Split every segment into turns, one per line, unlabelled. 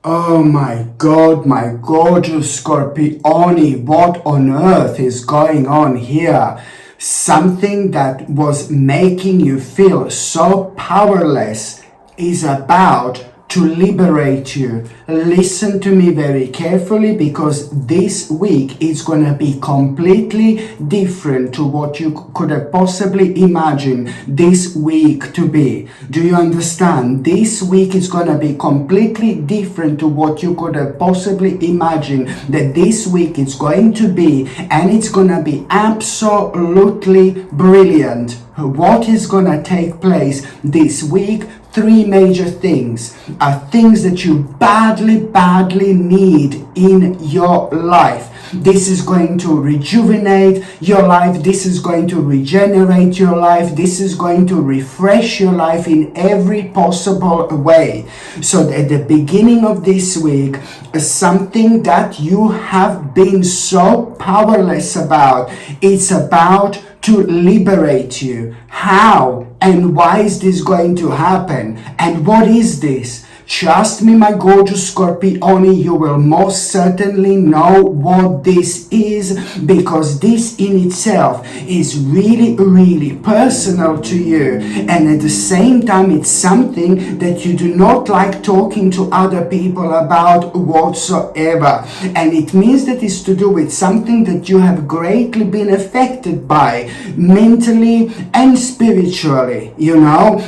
Oh my God, my gorgeous Scorpioni, what on earth is going on here? Something that was making you feel so powerless is about to liberate you. Listen to me very carefully, because this week is going to be completely different to what you could have possibly imagined this week to be. Do you understand? This week is going to be completely different to what you could have possibly imagined that this week is going to be, and it's going to be absolutely brilliant. What is going to take place this week? Three major things are things that you badly need in your life. This is going to rejuvenate your life. This is going to regenerate your life. This is going to refresh your life in every possible way. So at the beginning of this week, something that you have been so powerless about, it's about to liberate you. How and why is this going to happen? And what is this? Trust me, my gorgeous Scorpioni, you will most certainly know what this is, because this in itself is really personal to you, and at the same time it's something that you do not like talking to other people about whatsoever. And it means that it's to do with something that you have greatly been affected by, mentally and spiritually, you know.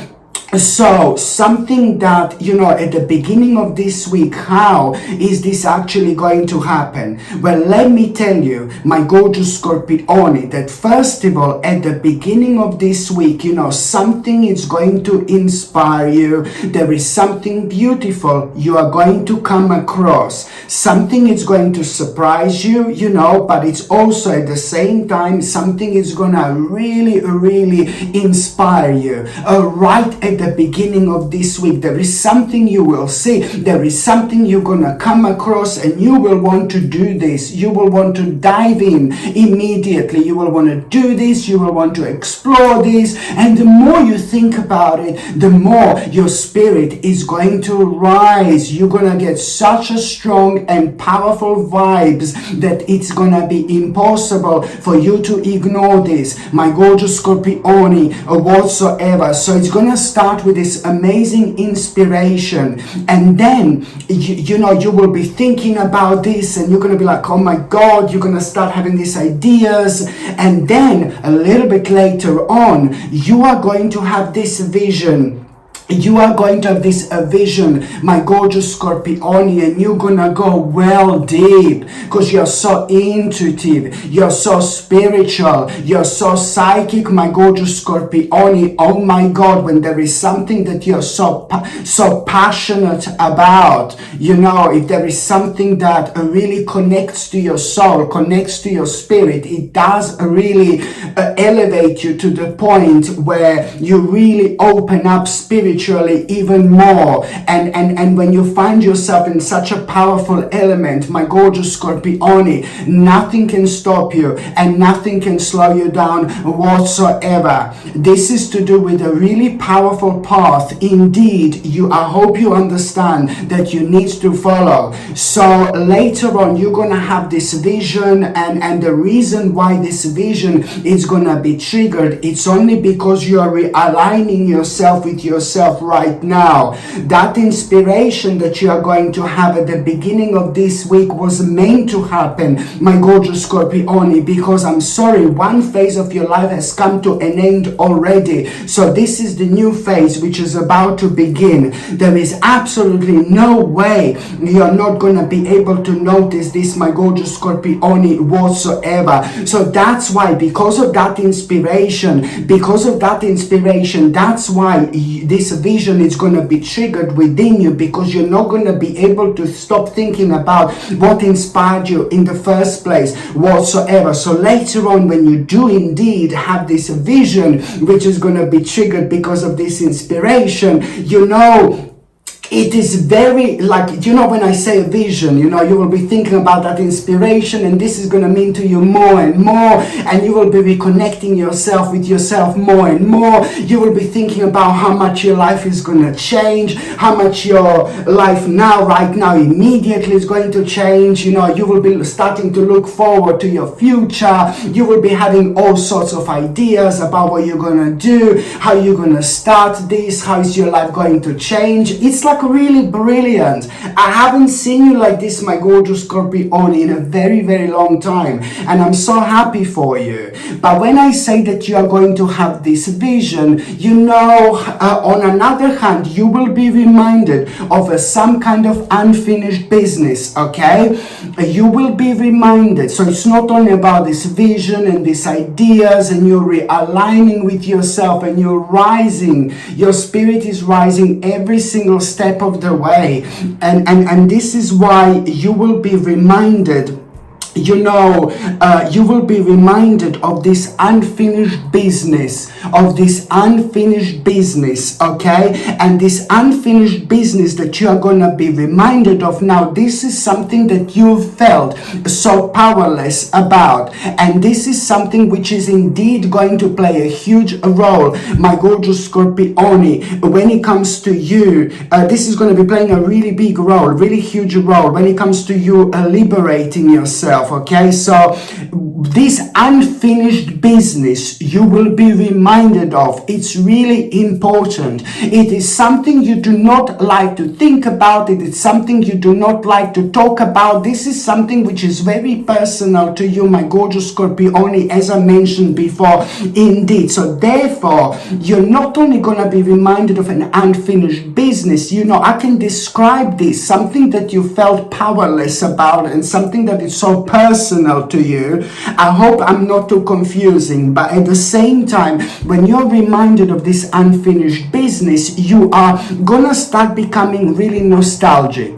So something that, at the beginning of this week, how is this actually going to happen? Well, let me tell you, my gorgeous Scorpioni, that first of all, at the beginning of this week, something is going to inspire you. There is something beautiful you are going to come across. Something is going to surprise you, but it's also at the same time, something is going to really inspire you. Right at the beginning of this week, there is something you will see. There is something you're gonna come across, and you will want to do this. You will want to dive in immediately. You will want to do this. You will want to explore this. And the more you think about it, the more your spirit is going to rise. You're gonna get such a strong and powerful vibes that it's gonna be impossible for you to ignore this, my gorgeous Scorpioni, or whatsoever. So it's gonna start with this amazing inspiration, and then you will be thinking about this, and you're going to be like, oh my God, you're going to start having these ideas, and then a little bit later on, you are going to have this vision. You are going to have this vision, my gorgeous Scorpioni, and you're gonna go well deep, because you're so intuitive, you're so spiritual, you're so psychic, my gorgeous Scorpioni. Oh my God, when there is something that you're so passionate about, if there is something that really connects to your soul, connects to your spirit, it does really elevate you to the point where you really open up spiritually even more, and when you find yourself in such a powerful element, my gorgeous Scorpioni, nothing can stop you and nothing can slow you down whatsoever. This is to do with a really powerful path indeed. I hope you understand that you need to follow. So later on, you're gonna have this vision, and the reason why this vision is gonna be triggered, it's only because you are realigning yourself with yourself right now. That inspiration that you are going to have at the beginning of this week was meant to happen, my gorgeous Scorpioni, because I'm sorry, one phase of your life has come to an end already. So this is the new phase which is about to begin. There is absolutely no way you're not going to be able to notice this, my gorgeous Scorpioni, whatsoever. So that's why, because of that inspiration, that's why this vision is going to be triggered within you, because you're not going to be able to stop thinking about what inspired you in the first place whatsoever. So later on, when you do indeed have this vision which is going to be triggered because of this inspiration, it is very, like, when I say a vision, you will be thinking about that inspiration, and this is going to mean to you more and more, and you will be reconnecting yourself with yourself more and more. You will be thinking about how much your life is going to change, how much your life right now, immediately is going to change. You will be starting to look forward to your future. You will be having all sorts of ideas about what you're going to do, how you're going to start this, how is your life going to change. It's like really brilliant. I haven't seen you like this, my gorgeous Scorpio, in a very, very long time, and I'm so happy for you. But when I say that you are going to have this vision, on another hand, you will be reminded of some kind of unfinished business, okay? You will be reminded. So it's not only about this vision and these ideas, and you're realigning with yourself, and you're rising. Your spirit is rising every single step of the way, and this is why you will be reminded. You will be reminded of this unfinished business, okay? And this unfinished business that you are going to be reminded of now, this is something that you felt so powerless about. And this is something which is indeed going to play a huge role, my gorgeous Scorpione, when it comes to you. This is going to be playing a really big role, really huge role when it comes to you liberating yourself. Okay, so this unfinished business you will be reminded of. It's really important. It is something you do not like to think about. It is something you do not like to talk about. This is something which is very personal to you, my gorgeous Scorpione, as I mentioned before, indeed. So therefore, you're not only going to be reminded of an unfinished business, I can describe this, something that you felt powerless about, and something that is so personal to you. I hope I'm not too confusing, but at the same time, when you're reminded of this unfinished business, you are gonna start becoming really nostalgic.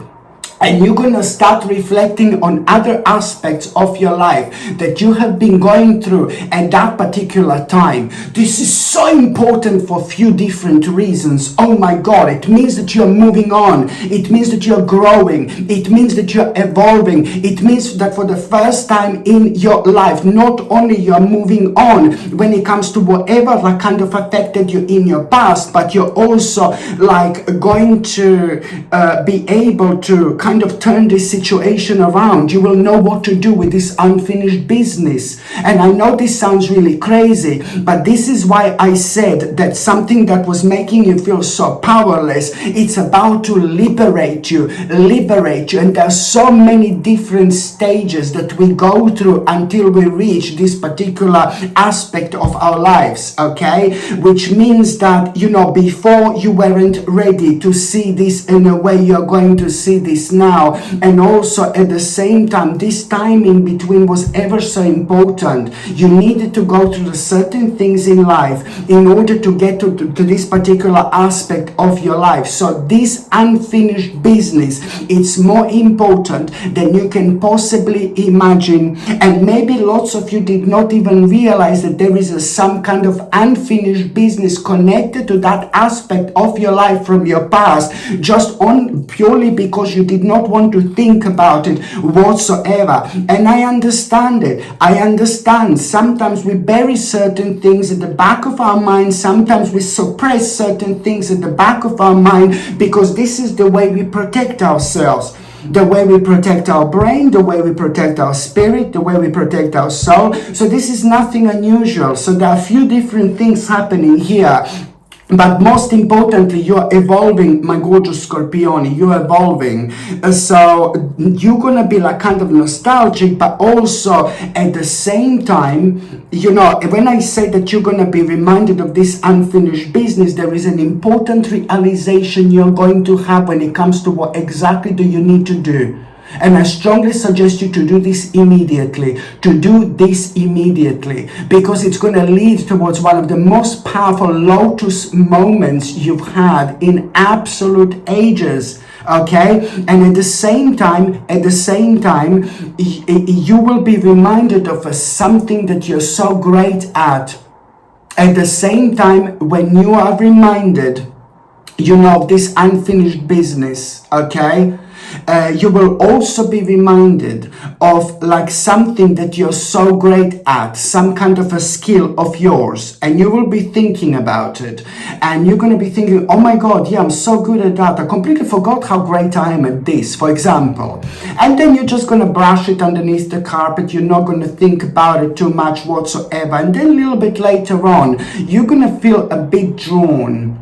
And you're going to start reflecting on other aspects of your life that you have been going through at that particular time. This is so important for a few different reasons. Oh my God, it means that you're moving on. It means that you're growing. It means that you're evolving. It means that for the first time in your life, not only you're moving on when it comes to whatever that kind of affected you in your past, but you're also going to be able to kind of turn this situation around. You will know what to do with this unfinished business. And I know this sounds really crazy, but this is why I said that something that was making you feel so powerless, it's about to liberate you. And there's so many different stages that we go through until we reach this particular aspect of our lives, okay? Which means that, before you weren't ready to see this in a way, you're going to see this now. And also at the same time, this time in between was ever so important. You needed to go through certain things in life in order to get to this particular aspect of your life. So this unfinished business, it's more important than you can possibly imagine. And maybe lots of you did not even realize that there is some kind of unfinished business connected to that aspect of your life from your past, just purely because you did not want to think about it whatsoever. And I understand it. I understand. Sometimes we bury certain things at the back of our mind. Sometimes we suppress certain things at the back of our mind, because this is the way we protect ourselves. The way we protect our brain, the way we protect our spirit, the way we protect our soul. So this is nothing unusual. So there are a few different things happening here. But most importantly, you're evolving, my gorgeous Scorpione. You're evolving. So you're going to be kind of nostalgic, but also at the same time, when I say that you're going to be reminded of this unfinished business, there is an important realization you're going to have when it comes to what exactly do you need to do. And I strongly suggest you to do this immediately, because it's going to lead towards one of the most powerful lotus moments you've had in absolute ages. Okay, and at the same time, you will be reminded of something that you're so great at. At the same time, when you are reminded this unfinished business, okay? You will also be reminded of like something that you're so great at, some kind of a skill of yours, and you will be thinking about it, and you're going to be thinking, oh my god, yeah, I'm so good at that, I completely forgot how great I am at this, for example. And then you're just going to brush it underneath the carpet, you're not going to think about it too much whatsoever, and then a little bit later on you're going to feel a bit drawn.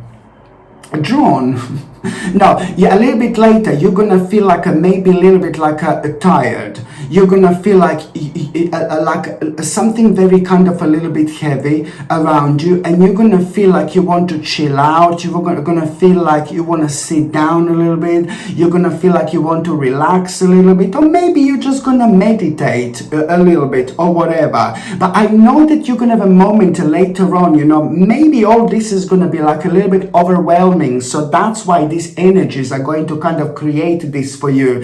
No, yeah, a little bit later you're gonna feel like maybe a little bit like tired. You're gonna feel like something very kind of a little bit heavy around you, and you're gonna feel like you want to chill out. You're gonna feel like you want to sit down a little bit. You're gonna feel like you want to relax a little bit, or maybe you're just gonna meditate a little bit or whatever. But I know that you're gonna have a moment later on, maybe all this is gonna be like a little bit overwhelming. So that's why these energies are going to kind of create this for you,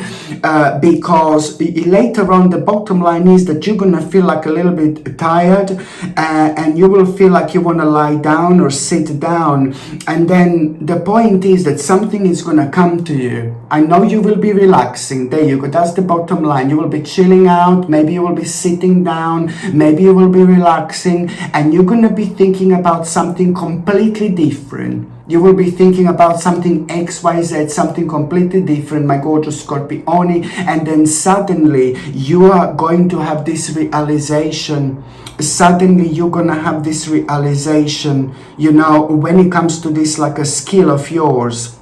because later on the bottom line is that you're gonna feel like a little bit tired, and you will feel like you want to lie down or sit down, and then the point is that something is gonna come to you. I know you will be relaxing, there you go, that's the bottom line. You will be chilling out, maybe you will be sitting down, maybe you will be relaxing, and you're gonna be thinking about something completely different. You will be thinking about something XYZ, something completely different, my gorgeous Scorpione, and then suddenly you are going to have this realization. Suddenly you're gonna have this realization, when it comes to this like a skill of yours.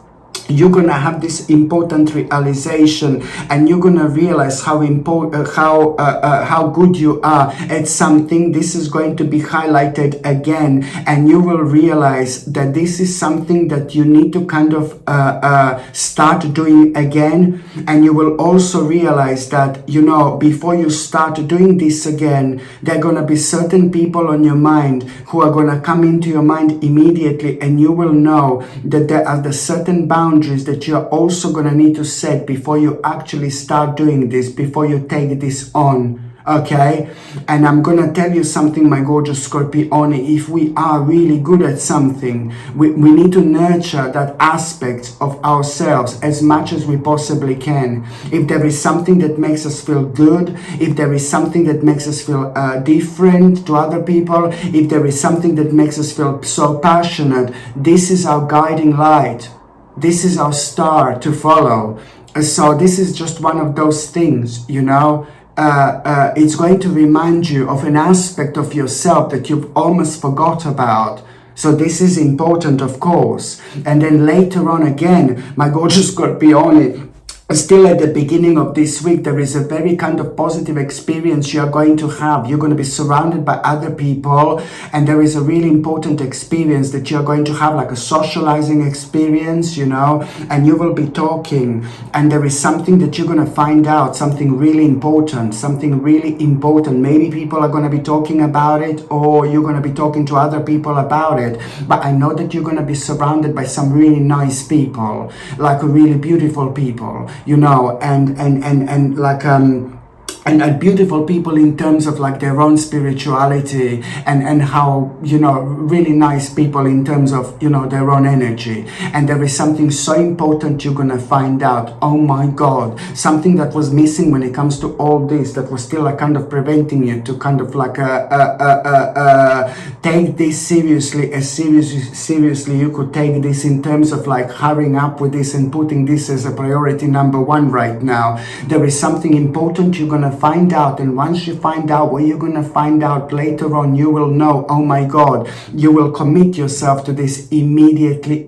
You're gonna have this important realization, and you're gonna realize how important, how good you are at something. This is going to be highlighted again, and you will realize that this is something that you need to kind of start doing again. And you will also realize that before you start doing this again, there are gonna be certain people on your mind who are gonna come into your mind immediately, and you will know that there are the certain boundaries that you're also going to need to set before you actually start doing this, before you take this on. Okay, and I'm gonna tell you something, my gorgeous Scorpione. If we are really good at something, we need to nurture that aspect of ourselves as much as we possibly can. If there is something that makes us feel good, if there is something that makes us feel different to other people, if there is something that makes us feel so passionate, this is our guiding light. This is our star to follow. So this is just one of those things, it's going to remind you of an aspect of yourself that you've almost forgot about. So this is important, of course. And then later on again, my gorgeous Scorpione, still at the beginning of this week, there is a very kind of positive experience you're going to have. You're going to be surrounded by other people, and there is a really important experience that you're going to have, like a socializing experience, and you will be talking, and there is something that you're going to find out, something really important. Maybe people are going to be talking about it, or you're going to be talking to other people about it, but I know that you're going to be surrounded by some really nice people, like really beautiful people, and like and beautiful people in terms of like their own spirituality, and how really nice people in terms of their own energy. And there is something so important you're gonna find out. Oh my god, something that was missing when it comes to all this, that was still like kind of preventing you to kind of like take this seriously, as seriously you could take this, in terms of like hurrying up with this and putting this as a priority number one right now. There is something important you're gonna find out, and once you find out what you're gonna find out later on, you will know, oh my god, you will commit yourself to this immediately.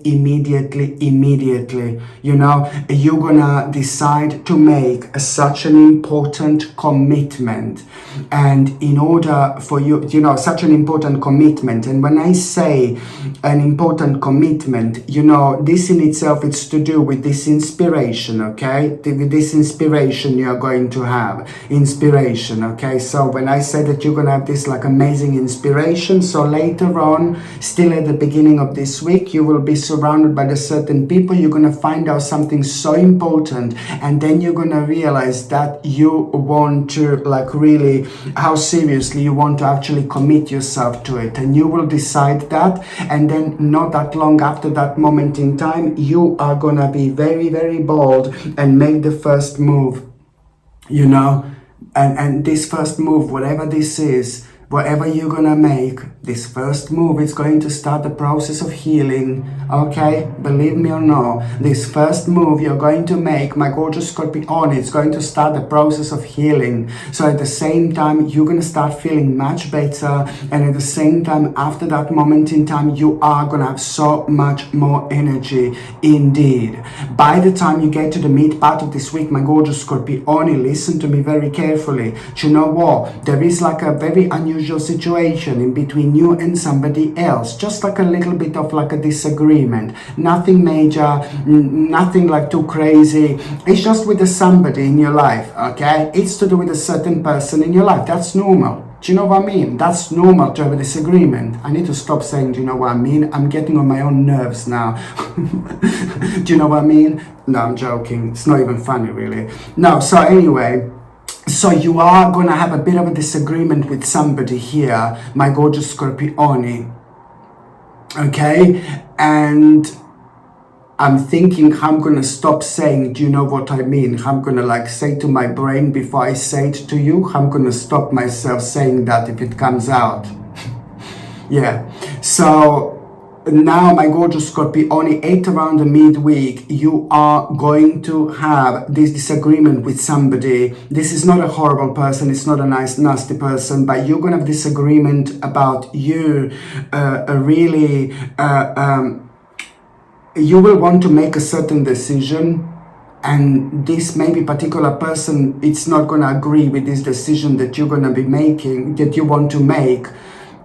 You're gonna decide to make such an important commitment, and in order for you, such an important commitment. And when I say an important commitment, this in itself, it's to do with this inspiration, okay? With this inspiration you're going to have. inspiration. Okay, so when I say that you're gonna have this like amazing inspiration, so later on, still at the beginning of this week, you will be surrounded by the certain people. You're gonna find out something so important, and then you're gonna realize that you want to like really how seriously you want to actually commit yourself to it, and you will decide that, and then not that long after that moment in time, you are gonna be very, very bold and make the first move, you know. And this first move, whatever this is, whatever you're gonna make, this first move is going to start the process of healing. Okay, believe me or no, this first move you're going to make, my gorgeous Scorpio, it's going to start the process of healing. So at the same time, you're gonna start feeling much better, and at the same time, after that moment in time, you are gonna have so much more energy indeed. By the time you get to the mid part of this week, my gorgeous Scorpio, listen to me very carefully. Do you know what? There is like a very unusual situation in between you and somebody else, just like a little bit of like a disagreement, nothing major, nothing like too crazy. It's just with somebody in your life. Okay, it's to do with a certain person in your life. That's normal. Do you know what I mean? That's normal to have a disagreement. I need to stop saying, do you know what I mean? I'm getting on my own nerves now. Do you know what I mean? No, I'm joking. It's not even funny, really. No, so anyway, so you are going to have a bit of a disagreement with somebody here, my gorgeous Scorpione. Okay? And I'm thinking I'm going to stop saying, do you know what I mean? I'm going to like say to my brain before I say it to you. I'm going to stop myself saying that if it comes out. Yeah. So now, my gorgeous Scorpione, at around the midweek, you are going to have this disagreement with somebody. This is not a horrible person. It's not a nice, nasty person, but you're going to have disagreement about you. You will want to make a certain decision, and this maybe particular person, it's not going to agree with this decision that you're going to be making, that you want to make.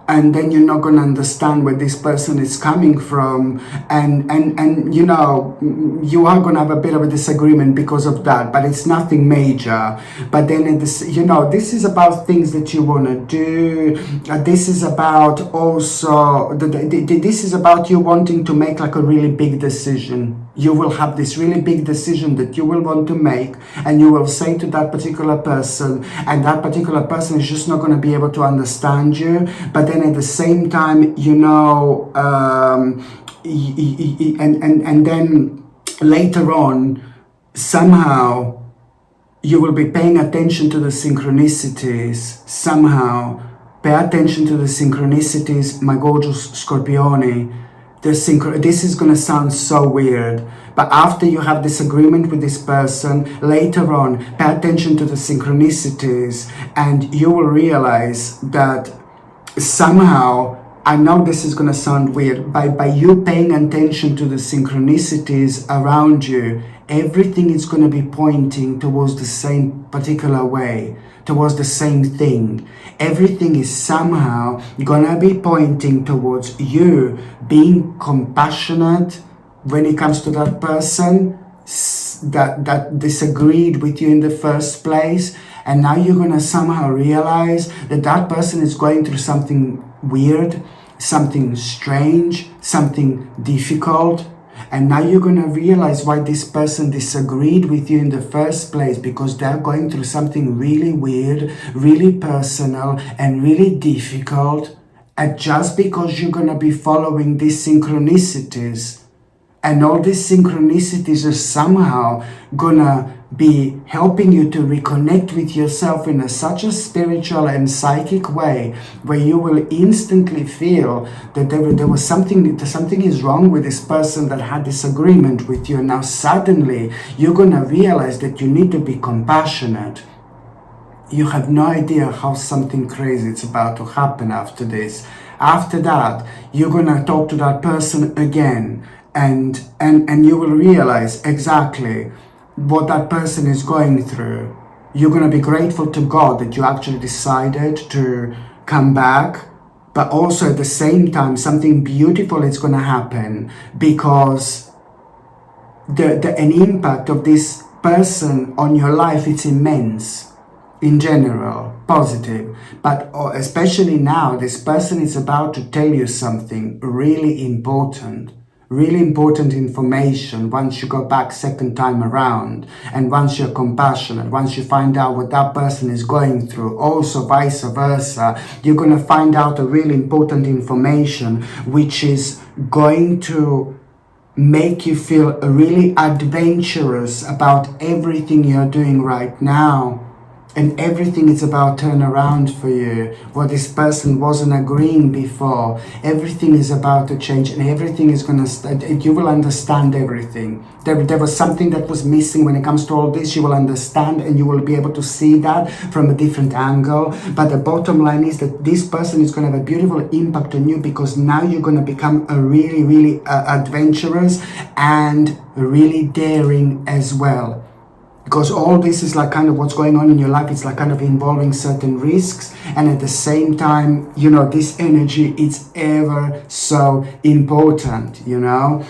And then you're not going to understand where this person is coming from, and you know, you are going to have a bit of a disagreement because of that, but it's nothing major. But then you know, this is about things that you want to do. This is about also this is about you wanting to make like a really big decision. You will have this really big decision that you will want to make, and you will say to that particular person, and that particular person is just not going to be able to understand you. But then at the same time, you know, and then later on, somehow you will be paying attention to the synchronicities. Somehow, pay attention to the synchronicities, my gorgeous Scorpione. This is going to sound so weird, but after you have disagreement with this person, later on, pay attention to the synchronicities, and you will realize that somehow, I know this is going to sound weird, by you paying attention to the synchronicities around you, everything is going to be pointing towards the same particular way, towards the same thing. Everything is somehow gonna be pointing towards you being compassionate when it comes to that person that disagreed with you in the first place. And now you're gonna somehow realize that that person is going through something weird, something strange, something difficult. And now you're going to realize why this person disagreed with you in the first place, because they're going through something really weird, really personal, and really difficult. And just because you're going to be following these synchronicities, and all these synchronicities are somehow going to be helping you to reconnect with yourself in such a spiritual and psychic way, where you will instantly feel that there was something is wrong with this person that had disagreement with you. And now suddenly you're going to realize that you need to be compassionate. You have no idea how something crazy is about to happen after this. After that, you're going to talk to that person again, and you will realize exactly what that person is going through. You're going to be grateful to God that you actually decided to come back, but also at the same time something beautiful is going to happen, because an impact of this person on your life, it's immense. in general, positive. But especially now, this person is about to tell you something really important. Really important information once you go back second time around, and once you're compassionate, once you find out what that person is going through, also vice versa, you're going to find out a really important information which is going to make you feel really adventurous about everything you're doing right now. And everything is about turn around for you. What this person wasn't agreeing before, everything is about to change, and everything is going to, you will understand everything. There was something that was missing when it comes to all this. You will understand, and you will be able to see that from a different angle. But the bottom line is that this person is going to have a beautiful impact on you, because now you're going to become a really adventurous and really daring as well. Because all this is like kind of what's going on in your life. It's like kind of involving certain risks, and at the same time, you know, this energy is ever so important, you know.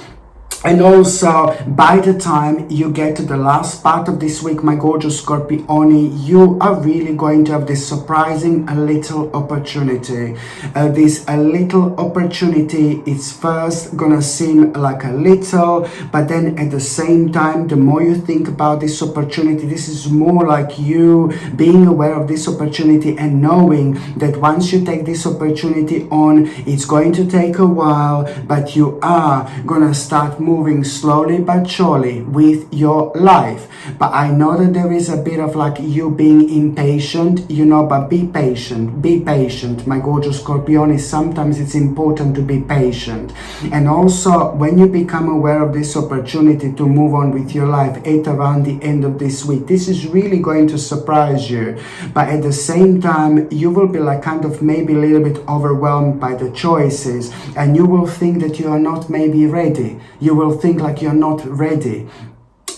And also, by the time you get to the last part of this week, my gorgeous Scorpioni, you are really going to have this surprising little opportunity. This little opportunity, it's first gonna seem like a little, but then at the same time, the more you think about this opportunity, this is more like you being aware of this opportunity and knowing that once you take this opportunity on, it's going to take a while, but you are gonna start moving slowly but surely with your life. But I know that there is a bit of like you being impatient, you know, but be patient, my gorgeous Scorpione. Sometimes it's important to be patient. And also, when you become aware of this opportunity to move on with your life at around the end of this week, this is really going to surprise you. But at the same time, you will be like kind of maybe a little bit overwhelmed by the choices, and you will think that you are not maybe ready. You will think like you're not ready.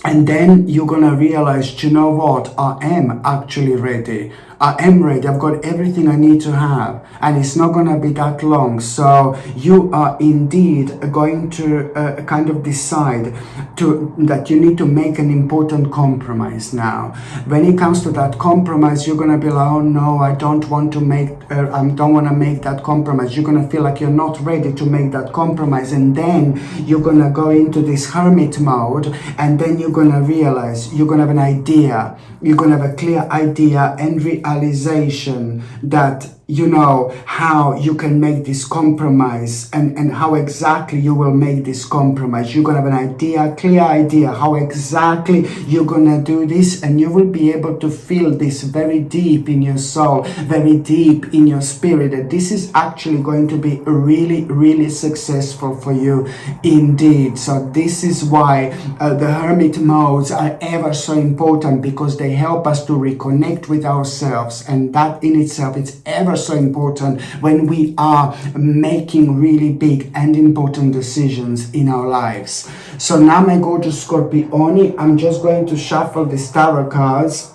And then you're gonna realize, you know what, I am actually ready. I am ready. I've got everything I need to have, and it's not going to be that long. So you are indeed going to kind of decide that you need to make an important compromise now. When it comes to that compromise, you're going to be like, oh no, I don't want to make that compromise. You're going to feel like you're not ready to make that compromise, and then you're going to go into this hermit mode, and then you're going to realize, you're going to have an idea. You're going to have a clear idea and realization that you know how you can make this compromise, and how exactly you will make this compromise. You're going to have an idea, clear idea, how exactly you're going to do this, and you will be able to feel this very deep in your soul, very deep in your spirit, that this is actually going to be really, really successful for you indeed. So this is why the hermit modes are ever so important, because they help us to reconnect with ourselves, and that in itself, it's ever so important when we are making really big and important decisions in our lives. So now, my gorgeous Scorpioni, I'm just going to shuffle the tarot cards.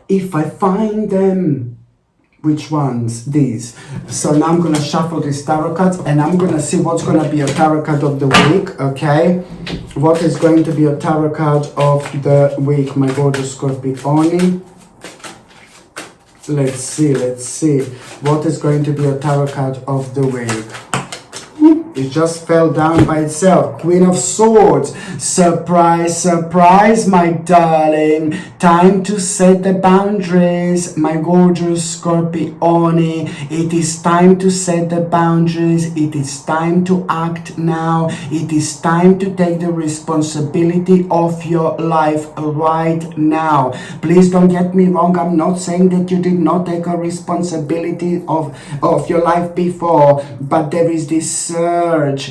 If I find them, which ones? These. So now I'm going to shuffle these tarot cards, and I'm going to see what's going to be a tarot card of the week, okay? What is going to be a tarot card of the week, my gorgeous Scorpioni? Let's see. What is going to be a tarot card of the week? It just fell down by itself. Queen of Swords. Surprise, surprise, my darling. Time to set the boundaries, my gorgeous Scorpione. It is time to set the boundaries. It is time to act now. It is time to take the responsibility of your life right now. Please don't get me wrong. I'm not saying that you did not take a responsibility of your life before, but there is this surge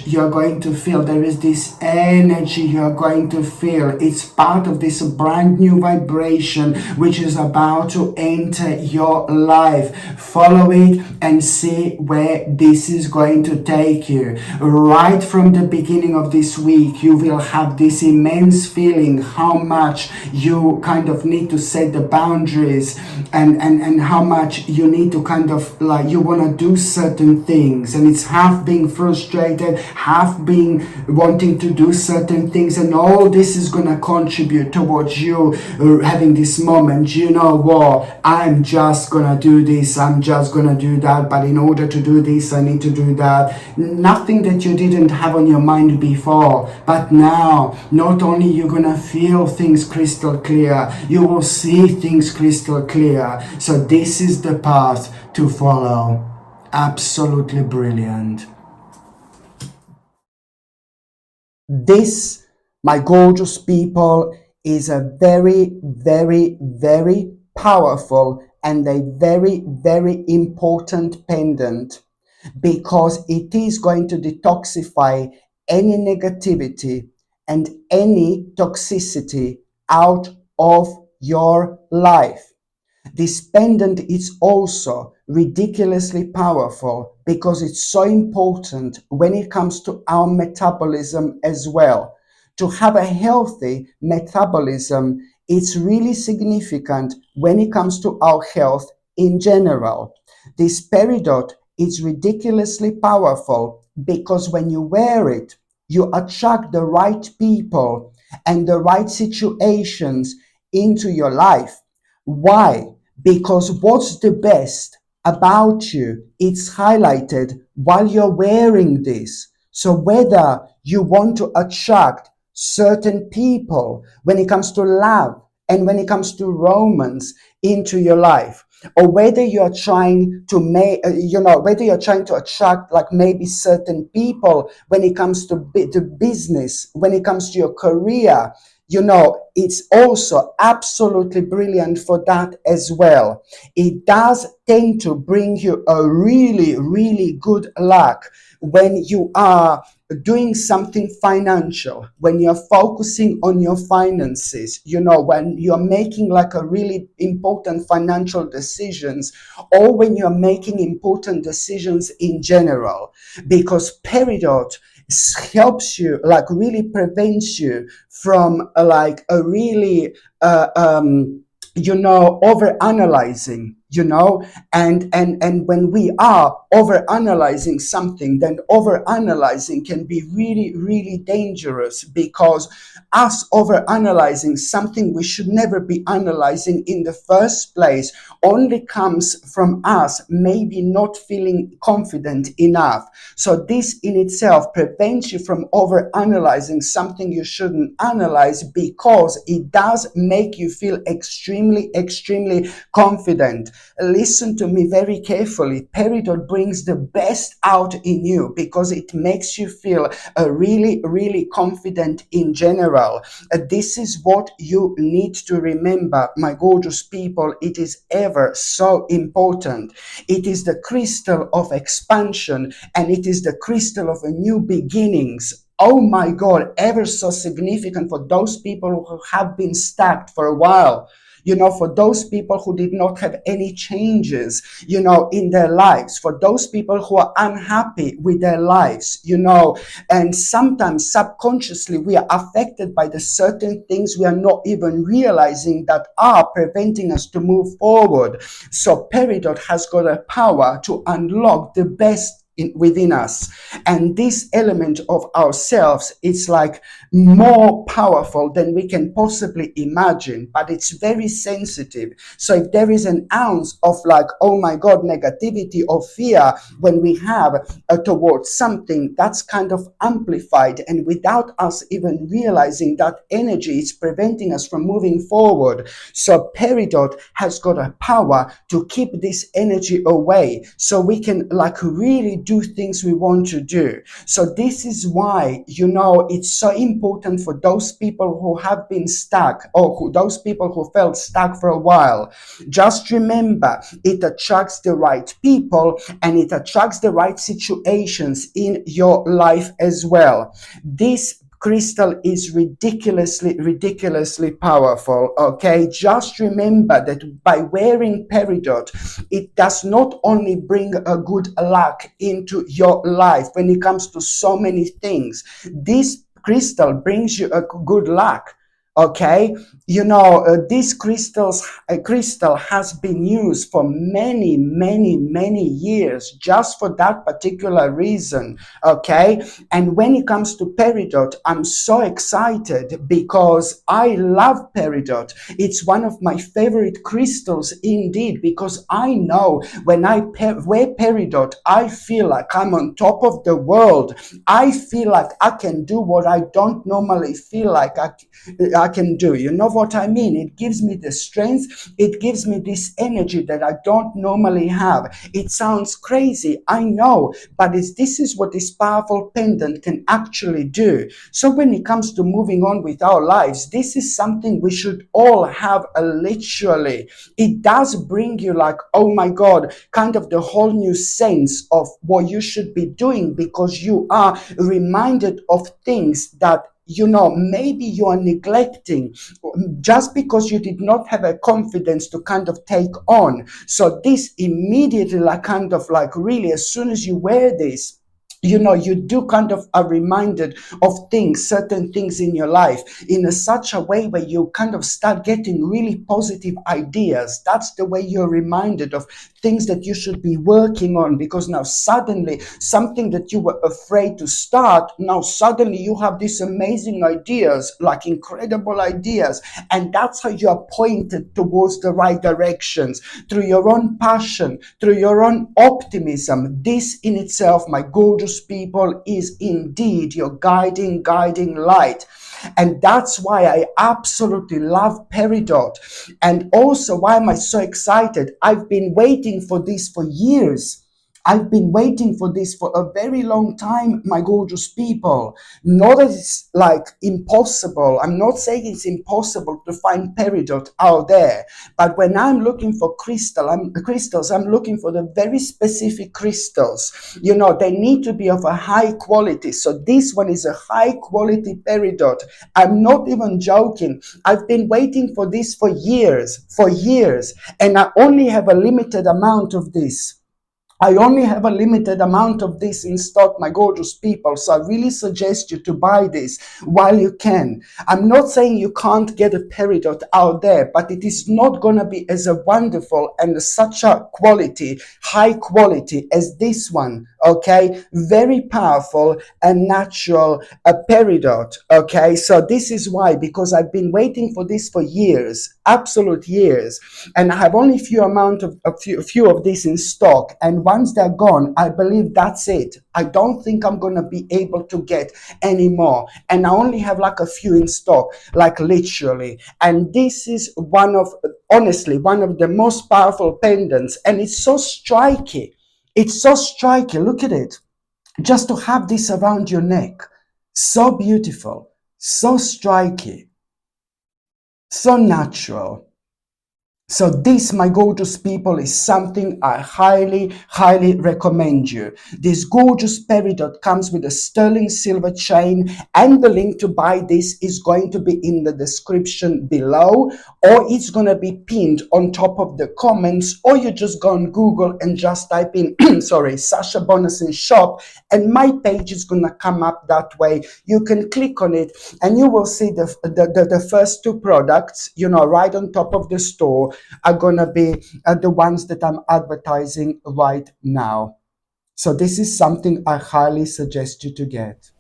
you're going to feel. There is this energy you're going to feel. It's part of this brand new vibration which is about to enter your life. Follow it and see where this is going to take you. Right from the beginning of this week, you will have this immense feeling how much you kind of need to set the boundaries, and how much you need to kind of like, you want to do certain things, and it's half being frustrated frustrated, have been wanting to do certain things, and all this is going to contribute towards you having this moment, you know what, I'm just going to do this, I'm just going to do that, but in order to do this, I need to do that. Nothing that you didn't have on your mind before, but now, not only you're going to feel things crystal clear, you will see things crystal clear. So this is the path to follow. Absolutely brilliant. This, my gorgeous people, is a very, very, very powerful and a very, very important pendant, because it is going to detoxify any negativity and any toxicity out of your life. This pendant is also ridiculously powerful because it's so important when it comes to our metabolism as well. To have a healthy metabolism, it's really significant when it comes to our health in general. This peridot is ridiculously powerful because when you wear it, you attract the right people and the right situations into your life. Why? Because what's the best about you, it's highlighted while you're wearing this. So whether you want to attract certain people when it comes to love and when it comes to romance into your life, or whether you're trying to make, whether you're trying to attract like maybe certain people when it comes to business, when it comes to your career, it's also absolutely brilliant for that as well. It does tend to bring you a really, really good luck when you are doing something financial, when you're focusing on your finances, when you're making like a really important financial decisions, or when you're making important decisions in general, because peridot helps you, like really prevents you from like a really over analyzing, and when we are over analyzing something, then over analyzing can be really, really dangerous, because us over analyzing something we should never be analyzing in the first place only comes from us maybe not feeling confident enough. So this in itself prevents you from over analyzing something you shouldn't analyze, because it does make you feel extremely, extremely confident. Listen to me very carefully. Peridot brings the best out in you because it makes you feel really, really confident in general. This is what you need to remember, my gorgeous people. It is ever so important. It is the crystal of expansion, and it is the crystal of a new beginnings. Oh my God, ever so significant for those people who have been stuck for a while. For those people who did not have any changes, in their lives, for those people who are unhappy with their lives, and sometimes subconsciously we are affected by the certain things we are not even realizing that are preventing us to move forward. So peridot has got a power to unlock the best within us, and this element of ourselves, it's like more powerful than we can possibly imagine, but it's very sensitive. So if there is an ounce of like, oh my God, negativity or fear when we have towards something, that's kind of amplified, and without us even realizing, that energy is preventing us from moving forward. So peridot has got a power to keep this energy away, so we can like really do things we want to do. So this is why, it's so important for those people who have been stuck, or those people who felt stuck for a while. Just remember, it attracts the right people and it attracts the right situations in your life as well. This crystal is ridiculously, ridiculously powerful. Okay, just remember that by wearing peridot, it does not only bring a good luck into your life when it comes to so many things. This crystal brings you a good luck Okay, this crystal has been used for many, many, many years just for that particular reason. Okay, and when it comes to Peridot, I'm so excited because I love Peridot. It's one of my favorite crystals indeed, because I know when I wear Peridot, I feel like I'm on top of the world. I feel like I can do what I don't normally feel like I can do. You know what I mean? It gives me the strength. It gives me this energy that I don't normally have. It sounds crazy, I know, but this is what this powerful pendant can actually do. So when it comes to moving on with our lives, this is something we should all have literally. It does bring you like, oh my God, kind of the whole new sense of what you should be doing, because you are reminded of things that maybe you are neglecting just because you did not have a confidence to kind of take on. So this immediately, like, kind of like, really, as soon as you wear this, you do kind of are reminded of things, certain things in your life, in such a way where you kind of start getting really positive ideas. That's the way you're reminded of things that you should be working on, because now suddenly something that you were afraid to start, now suddenly you have these amazing ideas, like incredible ideas, and that's how you are pointed towards the right directions, through your own passion, through your own optimism. This in itself, my gorgeous people, is indeed your guiding light. And that's why I absolutely love Peridot. And also, why am I so excited? I've been waiting for this for years. I've been waiting for this for a very long time, my gorgeous people. Not that it's like impossible. I'm not saying it's impossible to find Peridot out there. But when I'm looking for crystals, I'm looking for the very specific crystals. They need to be of a high quality. So this one is a high quality Peridot. I'm not even joking. I've been waiting for this for years, and I only have a limited amount of this. I only have a limited amount of this in stock, my gorgeous people. So I really suggest you to buy this while you can. I'm not saying you can't get a Peridot out there, but it is not going to be as a wonderful and such a quality, high quality as this one. Okay, very powerful and natural, a Peridot. Okay, so this is why, because I've been waiting for this for years, absolute years, and I have only a few of these in stock. And once they're gone, I believe that's it. I don't think I'm gonna be able to get any more. And I only have like a few in stock, like literally. And this is honestly, one of the most powerful pendants, and it's so striking. It's so striking. Look at it. Just to have this around your neck. So beautiful, so striking, so natural. So this, my gorgeous people, is something I highly recommend you. This gorgeous Peridot comes with a sterling silver chain, and the link to buy this is going to be in the description below, or it's going to be pinned on top of the comments, or you just go on Google and just type in, sorry, Sasha Bonasin shop, and my page is going to come up that way. You can click on it and you will see the first two products, right on top of the store, are gonna be the ones that I'm advertising right now. So this is something I highly suggest you to get.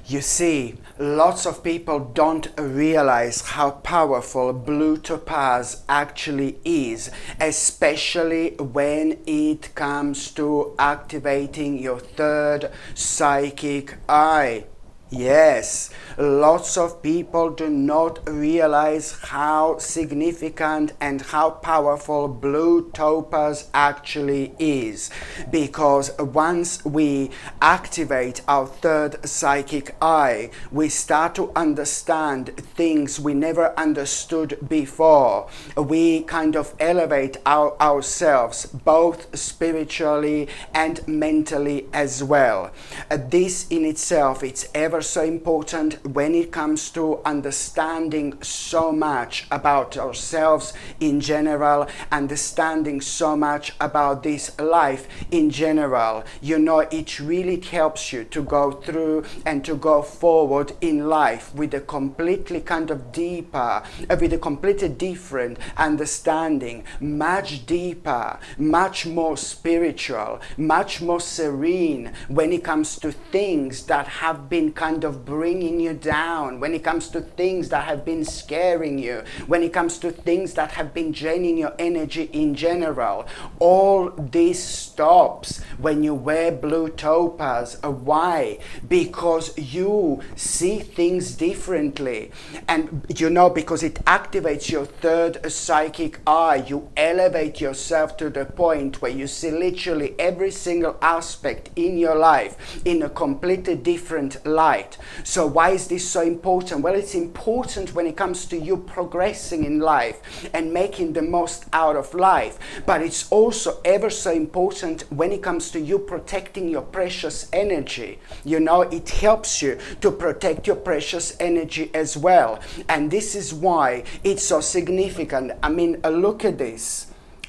You see, lots of people don't realize how powerful blue topaz actually is, especially when it comes to activating your third psychic eye. Yes, lots of people do not realize how significant and how powerful blue topaz actually is, because once we activate our third psychic eye, we start to understand things we never understood before. We kind of elevate ourselves both spiritually and mentally as well. This in itself, it's ever ever so important when it comes to understanding so much about ourselves in general, understanding so much about this life in general. You know, it really helps you to go through and to go forward in life with a completely kind of deeper, with a completely different understanding, much deeper, much more spiritual, much more serene when it comes to things that have been kind of bringing you down, when it comes to things that have been scaring you, when it comes to things that have been draining your energy in general. All this stops when you wear blue topaz. Why? Because you see things differently, and you know, because it activates your third psychic eye. You elevate yourself to the point where you see literally every single aspect in your life in a completely different light. So why is this so important? Well, it's important when it comes to you progressing in life and making the most out of life, but it's also ever so important when it comes to you protecting your precious energy. You know, it helps you to protect your precious energy as well, and this is why it's so significant. I mean, look at this.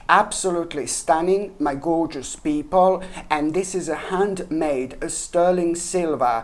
Absolutely stunning, my gorgeous people. And this is a handmade sterling silver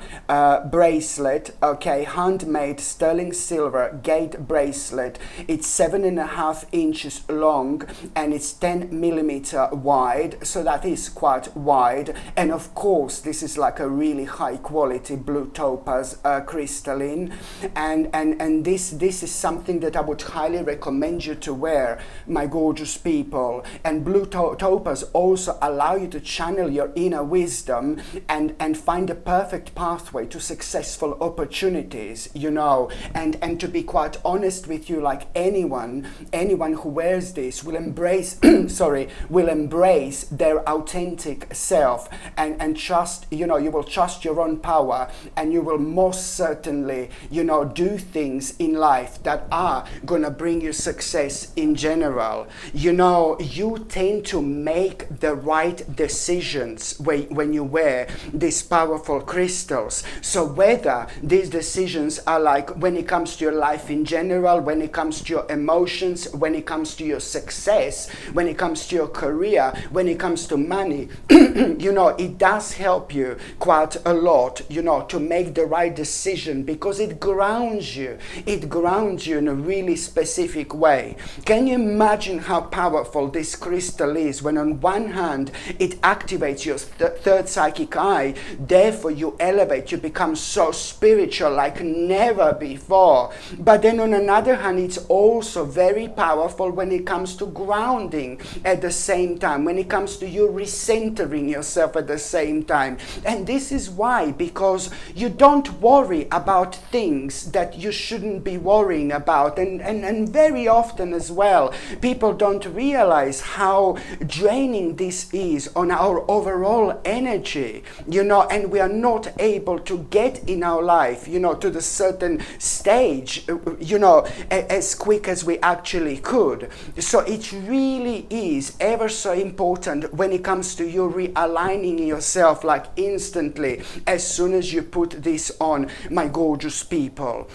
bracelet, okay, handmade sterling silver gate bracelet. It's 7.5 inches long and it's 10 millimeter wide, so that is quite wide. And of course this is like a really high quality blue topaz crystalline, and this is something that I would highly recommend you to wear, my gorgeous people. And blue topaz also allow you to channel your inner wisdom and find a perfect pathway to successful opportunities, you know. And to be quite honest with you, like anyone who wears this will embrace will embrace their authentic self and trust, you know, you will trust your own power, and you will most certainly, you know, do things in life that are gonna bring you success in general. You know, you tend to make the right decisions when you wear these powerful crystals. So whether these decisions are like when it comes to your life in general, when it comes to your emotions, when it comes to your success, when it comes to your career, when it comes to money, you know, it does help you quite a lot, you know, to make the right decision, because it grounds you. It grounds you in a really specific way. Can you imagine how powerful this crystal is, when on one hand it activates your third psychic eye, therefore you elevate, you become so spiritual like never before, but then on another hand it's also very powerful when it comes to grounding at the same time, when it comes to you recentering yourself at the same time. And this is why, because you don't worry about things that you shouldn't be worrying about, and very often as well people don't realize how draining this is on our overall energy, you know, and we are not able to get in our life, you know, to the certain stage, you know, as quick as we actually could. So it really is ever so important when it comes to you realigning yourself like instantly as soon as you put this on, my gorgeous people.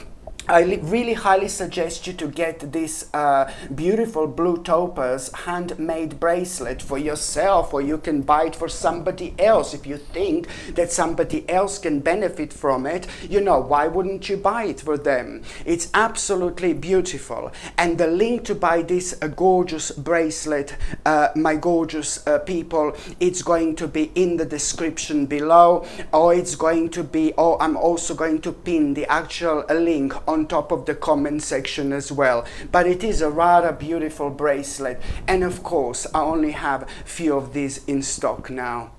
I really highly suggest you to get this beautiful blue topaz handmade bracelet for yourself, or you can buy it for somebody else. If you think that somebody else can benefit from it, you know, why wouldn't you buy it for them? It's absolutely beautiful. And the link to buy this gorgeous bracelet, my gorgeous people, it's going to be in the description below, or it's going to be, or I'm also going to pin the actual link on top of the comment section as well. But it is a rather beautiful bracelet, and of course I only have few of these in stock now.